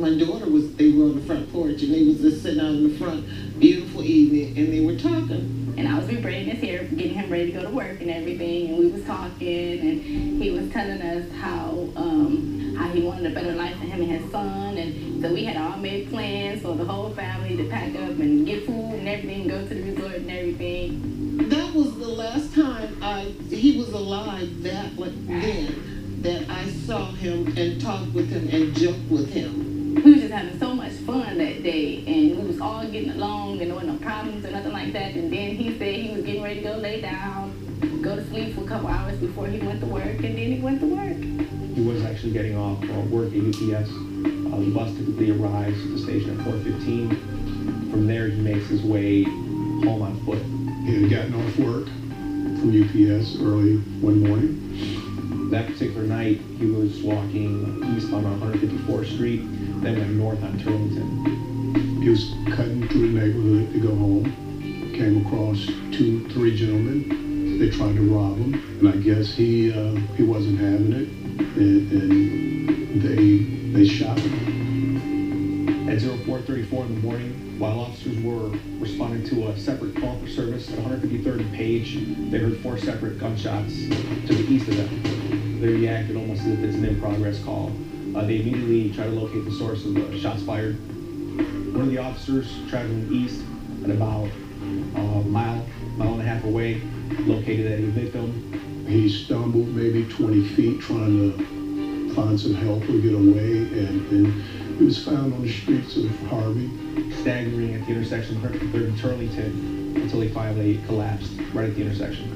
my daughter they were on the front porch, and they was just sitting out in the front, beautiful evening, and they were talking. And I was braiding his hair, getting him ready to go to work and everything, and we was talking, and he was telling us how he wanted a better life for him and his son, and so we had all made plans for the whole family to pack up and get food and everything, go to the resort and everything. That was the last time he was alive then that I saw him and talked with him and joked with him. We was just having so much fun that day, and we was all getting along, and there were no problems or nothing like that. And then he said he was getting ready to go lay down, go to sleep for a couple hours before he went to work, and then he went to work. He was actually getting off work at UPS. The bus typically arrives at the station at 4:15. From there, he makes his way home on foot. He had gotten off work from UPS early one morning. That particular night, he was walking eastbound on 154th Street, then went north on Turlington. He was cutting through the neighborhood to go home. Came across 2-3 gentlemen. They tried to rob him, and I guess he wasn't having it, and they shot him. At 04:34 in the morning, while officers were responding to a separate call for service at 153rd and Page, they heard 4 separate gunshots to the east of them. They reacted almost as if it's an in-progress call. They immediately tried to locate the source of the shots fired. One of the officers traveling east at about a mile and a half away, located a victim. He stumbled maybe 20 feet trying to find some help or get away, and he was found on the streets of Harvey, staggering at the intersection of 153rd and Turlington until he finally collapsed right at the intersection.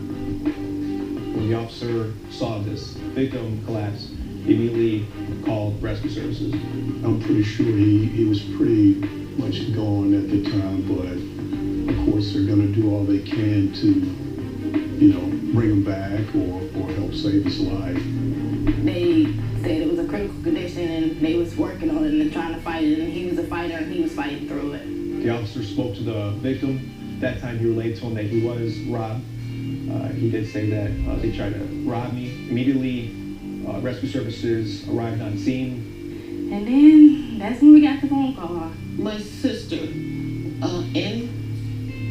When the officer saw this victim collapse, he immediately called rescue services. I'm pretty sure he was pretty much gone at the time, but of course they're going to do all they can to, bring him back or help save his life. They said it was a critical condition, and they was working on it and trying to fight it, and he was a fighter, and he was fighting through it. The officer spoke to the victim. That time he relayed to him that he was robbed. He did say that they tried to rob me. Immediately, rescue services arrived on scene. And then that's when we got the phone call. My sister, Annie,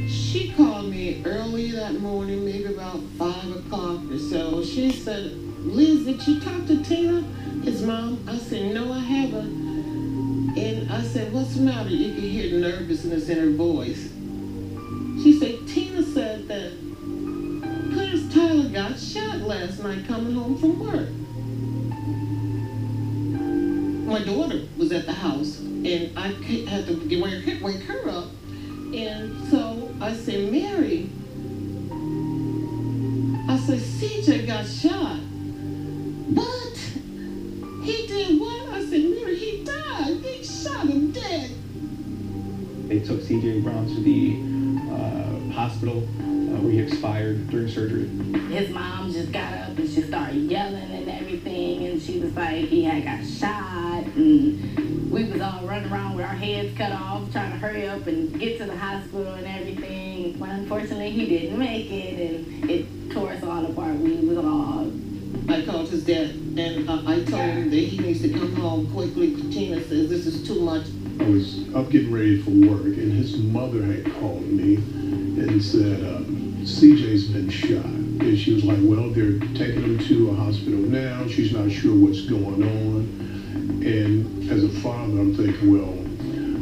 she called me early that morning, maybe about 5 o'clock or so. She said, "Liz, did you talk to Tina, his mom?" I said, "No, I haven't." And I said, "What's the matter?" You could hear nervousness in her voice. She said, "Tina said that Clarence Tyler got shot last night coming home from work." My daughter was at the house, and I had to wake her up. And so I said, "Mary," I said, "CJ got shot." "What? He did what?" I said, "Mary, he died. They shot him dead." They took CJ Brown to the hospital where he expired during surgery. His mom just got up and she started yelling and everything, and she was like, he had got shot, and we was all running around with our heads cut off, trying to hurry up and get to the hospital and everything. But unfortunately, he didn't make it, and it tore us all apart. We was all... I called his dad, and I told him that he needs to come home quickly. Tina says this is too much. I was up getting ready for work, and his mother had called me and said, CJ's been shot. And she was like, well, they're taking him to a hospital now. She's not sure what's going on. And as a father, I'm thinking, well,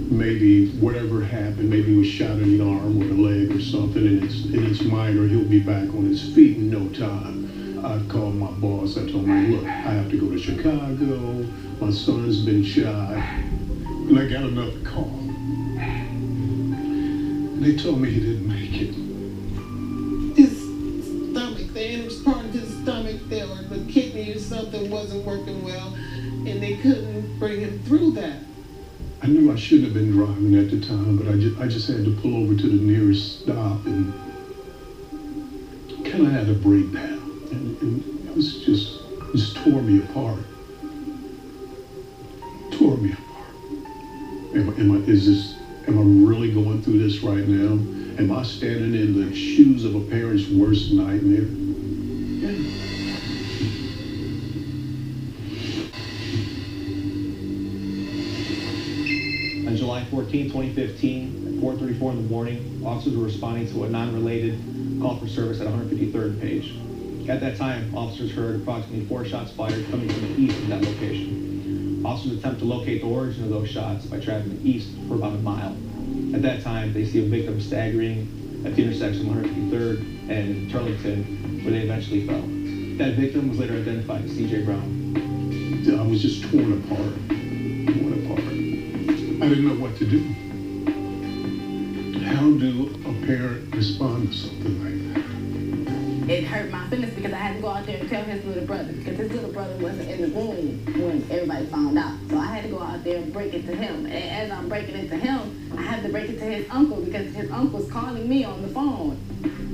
maybe whatever happened, maybe he was shot in the arm or the leg or something, and it's minor. He'll be back on his feet in no time. I called my boss. I told him, look, I have to go to Chicago. My son's been shot. And I got another call. And they told me he didn't make it. His stomach, the inner part of his stomach there, or the kidney or something wasn't working well, and they couldn't bring him through that. I knew I shouldn't have been driving at the time, but I just had to pull over to the nearest stop and kind of had a breakdown. And it was just tore me apart. Tore me apart. Am I really going through this right now? Am I standing in the shoes of a parent's worst nightmare? July 14, 2015, at 4:34 in the morning, officers were responding to a non-related call for service at 153rd page. At that time, officers heard approximately 4 shots fired coming from the east of that location. Officers attempt to locate the origin of those shots by traveling east for about a mile. At that time, they see a victim staggering at the intersection of 153rd and Turlington, where they eventually fell. That victim was later identified as C.J. Brown. I was just torn apart. I didn't know what to do. How do a parent respond to something like that? It hurt my feelings because I had to go out there and tell his little brother, because his little brother wasn't in the room when everybody found out. So I had to go out there and break it to him. And as I'm breaking it to him, I had to break it to his uncle, because his uncle's calling me on the phone.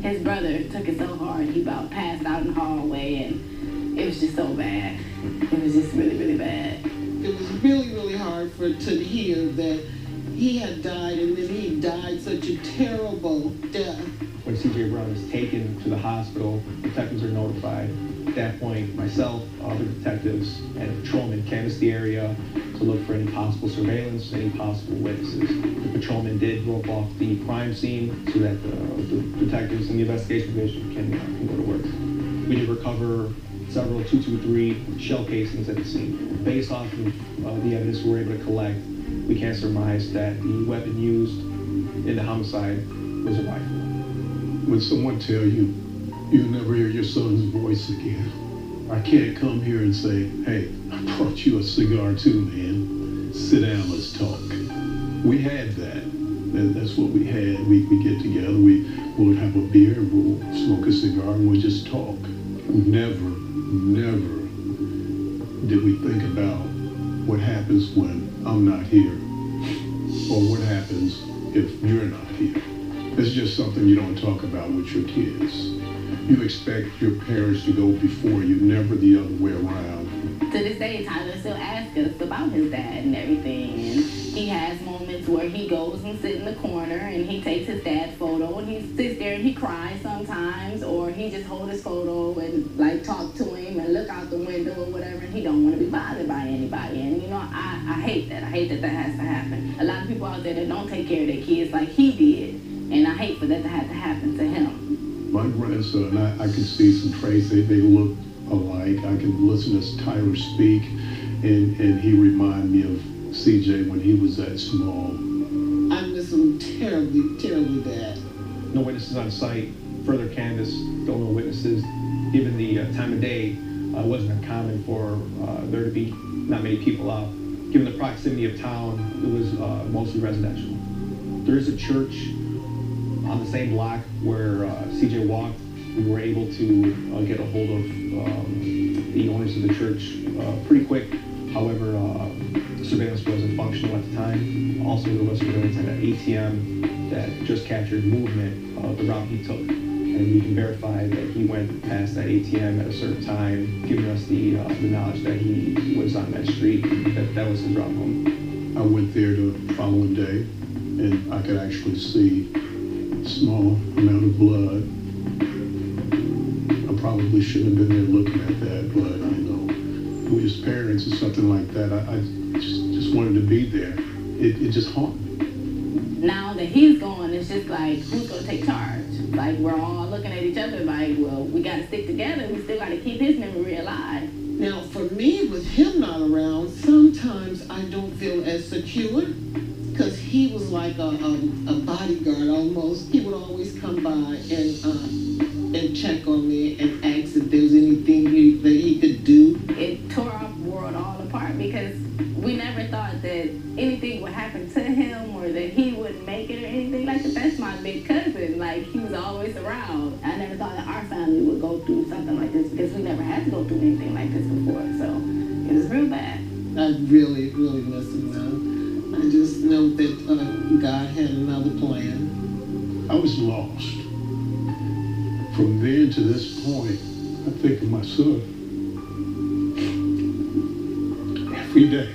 His brother took it so hard, he about passed out in the hallway, and it was just so bad. It was just really, really bad. It was really, really hard to hear that he had died, and then he died such a terrible death. When C.J. Brown is taken to the hospital, detectives are notified. At that point, myself, other detectives, and a patrolman canvassed the area to look for any possible surveillance, any possible witnesses. The patrolman did rope off the crime scene so that the detectives in the investigation division can go to work. We did recover several .223 shell casings at the scene. Based off of the evidence we were able to collect, we can surmise that the weapon used in the homicide was a rifle. When someone tells you you'll never hear your son's voice again, I can't come here and say, hey, I brought you a cigar too, man. Sit down, let's talk. We had that. That's what we had. We get together, we'll have a beer, we'll smoke a cigar, and we'll just talk. Never did we think about what happens when I'm not here, or what happens if you're not here. It's just something you don't talk about with your kids. You expect your parents to go before you, never the other way around. To this day, Tyler still asks us about his dad and everything. And he has moments where he goes and sits in the corner and he takes his dad's photo and he sits there and he cries sometimes, or he just holds his photo and like talk to him and look out the window or whatever, and he don't want to be bothered by anybody. And you know, I hate that. I hate that has to happen. A lot of people out there that don't take care of their kids like he did. And I hate for that to have to happen to him. My grandson, I can see some traits. They look alike. I can listen to Tyler speak, and he reminded me of CJ when he was that small. I miss him terribly, terribly bad. No witnesses on site. Further canvass, don't know witnesses. Given the time of day, it wasn't uncommon for there to be not many people out. Given the proximity of town, it was mostly residential. There is a church on the same block where CJ walked. We were able to get a hold of the owners of the church pretty quick. However, surveillance wasn't functional at the time. Also, there was surveillance at an ATM that just captured movement of the route he took. And we can verify that he went past that ATM at a certain time, giving us the knowledge that he was on that street, that was his route home. I went there the following day, and I could actually see small amount of blood. I probably shouldn't have been there looking at that, but you know, we as parents or something like that, I just wanted to be there. It just haunted me. Now that he's gone, it's just like, who's gonna take charge? Like, we're all looking at each other like, well, we gotta stick together. We still gotta keep his memory alive. Now, for me, with him not around, sometimes I don't feel as secure, because he was like a bodyguard almost. He would always come by and check on me and ask if there was anything that he could do. It tore our world all apart because we never thought that anything would happen to him or that he wouldn't make it or anything like that. That's my big cousin. Like, he was always around. I never thought that our family would go through something like this because we never had to go through anything like this before. So it was real bad. I really, really miss him now. I just know that God had another plan. I was lost. From then to this point, I think of my son every day.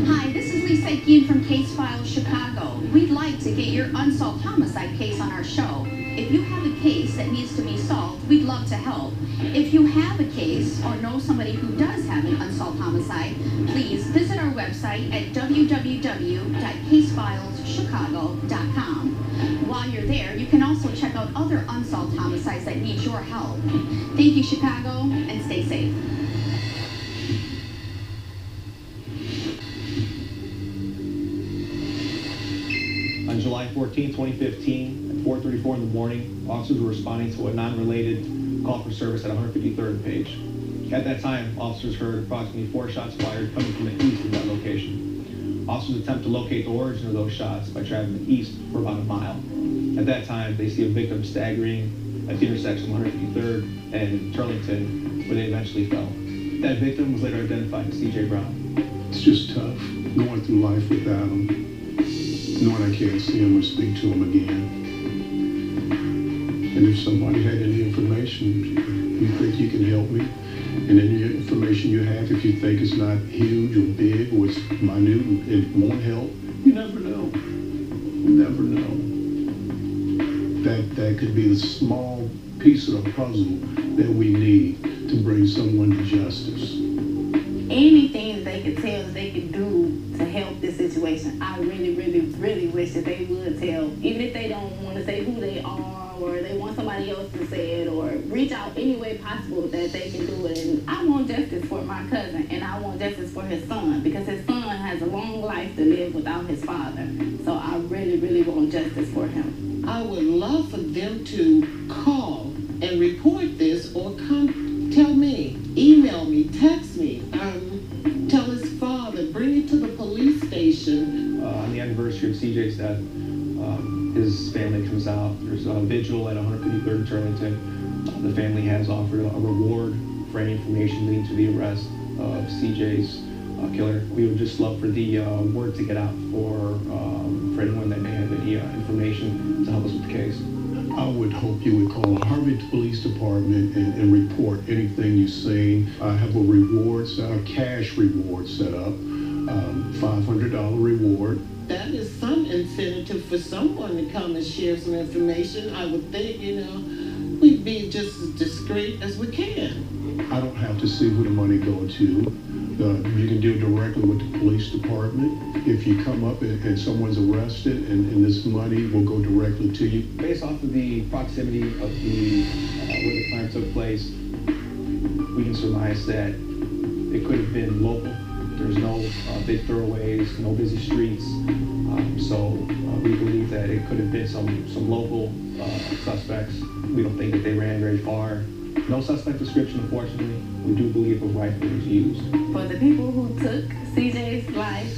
Hi, this is Lisa Keene from Case Files Chicago. We'd like to get your unsolved homicide case on our show. If you have a case that needs to be solved, we'd love to help. If you have a case or know know somebody who does have an unsolved homicide, please visit our website at www.casefileschicago.com. While you're there, you can also check out other unsolved homicides that need your help. Thank you, Chicago, and stay safe. On July 14, 2015, at 4:34 in the morning, officers were responding to a non-related call for service at 153rd Page. At that time, officers heard approximately 4 shots fired coming from the east of that location. Officers attempt to locate the origin of those shots by traveling east for about a mile. At that time, they see a victim staggering at the intersection of 153rd and Turlington, where they eventually fell. That victim was later identified as C.J. Brown. It's just tough going through life without him, knowing I can't see him or speak to him again. And if somebody had any information you think you can help me, and any information you have, if you think it's not huge or big or it's minute and it won't help, you never know. You never know. That could be the small piece of the puzzle that we need to bring someone to justice. Anything that they could tell, that they could do to help this situation, I really, really, really wish that they would tell, even if they don't want to say who they are, or they want somebody else to say it, or reach out any way possible that they can do it. And I want justice for my cousin, and I want justice for his son, because his son has a long life to live without his father. So I really, really want justice for him. I would love for them to call and report this, or come tell me, email me, text me, tell his father, bring it to the police station. On the anniversary of CJ's death, his family comes out. There's a vigil at 153rd and Turlington. The family has offered a reward for any information leading to the arrest of CJ's killer. We would just love for the word to get out for anyone that may have any information to help us with the case. I would hope you would call Harvey Police Department and report anything you've seen. I have a reward, a cash reward set up, $500 reward. That is some incentive for someone to come and share some information. I would think, we'd be just as discreet as we can. I don't have to see who the money go to. You can deal directly with the police department. If you come up and someone's arrested and this money will go directly to you. Based off of the proximity of where the crime took place, we can surmise that it could have been local. There's no big thoroughways, no busy streets. So we believe that it could have been some local suspects. We don't think that they ran very far. No suspect description, unfortunately. We do believe a rifle was used. For the people who took CJ's life,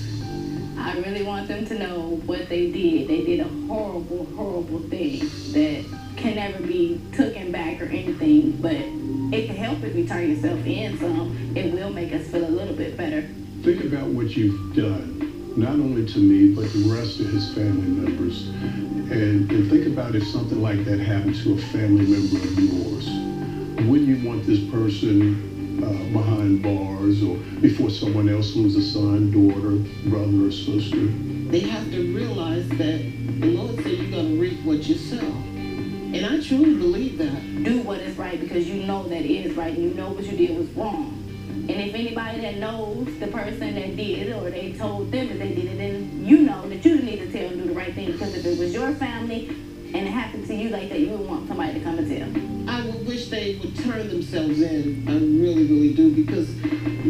I really want them to know what they did. They did a horrible, horrible thing that can never be taken back or anything, but it can help if you turn yourself in some. It will make us feel a little bit better. Think about what you've done, not only to me, but the rest of his family members. And think about if something like that happened to a family member of yours. Wouldn't you want this person behind bars or before someone else loses a son, daughter, brother, or sister? They have to realize that the Lord said you're going to reap what you sow. And I truly believe that. Do what is right because you know that it is right and you know what you did was wrong. And if anybody that knows the person that did it or they told them that they did it, then you know that you need to tell and do the right thing, because if it was your family and it happened to you like that, you would want somebody to come and tell. I would wish they would turn themselves in. I really, really do, because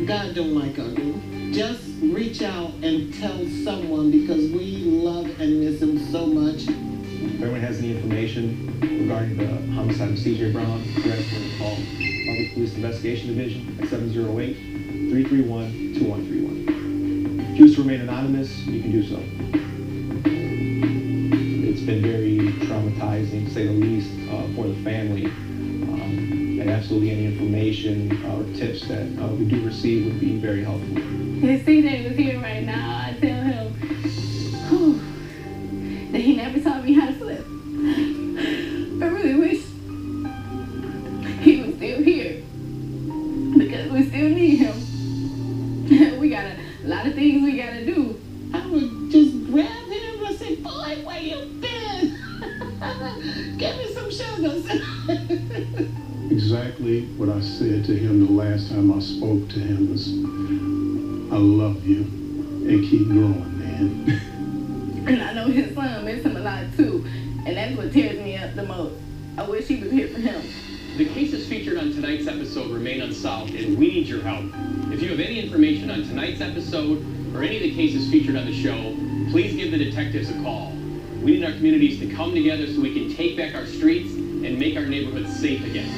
God don't like ugly. Just reach out and tell someone, because we love and miss him so much. If anyone has any information regarding the homicide of C.J. Brown, you're asking to call Harvey Police Investigation Division at 708-331-2131. If you choose to remain anonymous, you can do so. It's been very traumatizing, to say the least, for the family. And absolutely any information or tips that we do receive would be very helpful. If CJ was here right now, I'd tell him that he never taught me how to flip. I really wish he was still here, because we still need him. We got a lot of things we got to do. I would just grab him and say, boy, where you been? Give me some sugars. exactly what I said to him the last time I spoke to him was, I love you, and keep growing, man. And I know his son miss him a lot too, and that's what tears me up the most. I wish he was here for him. The cases featured on tonight's episode remain unsolved, and we need your help. If you have any information on tonight's episode or any of the cases featured on the show, please give the detectives a call. We need our communities to come together so we can take back our streets and make our neighborhoods safe again.